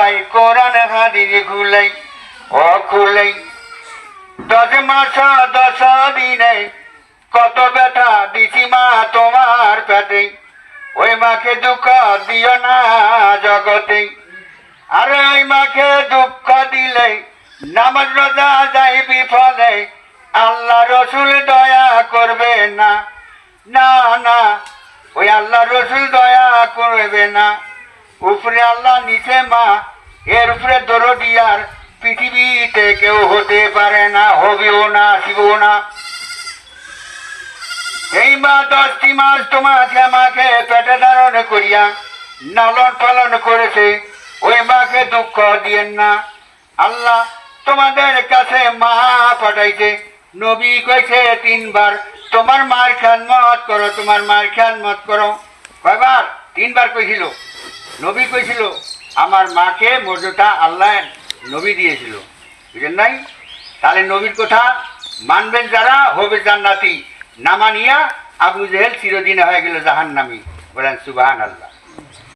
ভাই কোরআন হাদিস খুলাই ও খুলাই 10 মাস 10 দিনে কত ব্যথা দিছি মা তোমার পেটে ওই মাকে দুঃখ দিও না জগতে আরে ওই মাকে দুঃখ দিলে নামাজ রোজা যাই বিফলে আল্লাহ রসুল দয়া করবে না না না ওই আল্লাহ রসুল দয়া করবে না উপরে আল্লাহ নিচে মা এর উপরে দরদি আর পৃথিবীতে কেউ হতে পারে না হবেও না আসবেও না এই মা 10টি মাস তোমাকে আমাকে পেটে ধারণ করিয়া লালন পালন করেছে ওই মাকে দুঃখ দিয়েন না আল্লাহ তোমাদের কাছে মা পাঠাইছে নবী কইছে 3 বার তোমার মার খেদমত করো তোমার মার খেদমত করো কয়বার 3 বার কইছিল নবী কইছিল আমার মাকে মর্যাদা আল্লাহ নবী দিয়েছিল বুঝেন নাই তাহলে নবীর কথা মানবেন যারা হবে জান্নাতি না মানিয়া আবু জেহেল চিরদিন হয়ে গেল জাহান্নামী বলেন সুবহানাল্লাহ।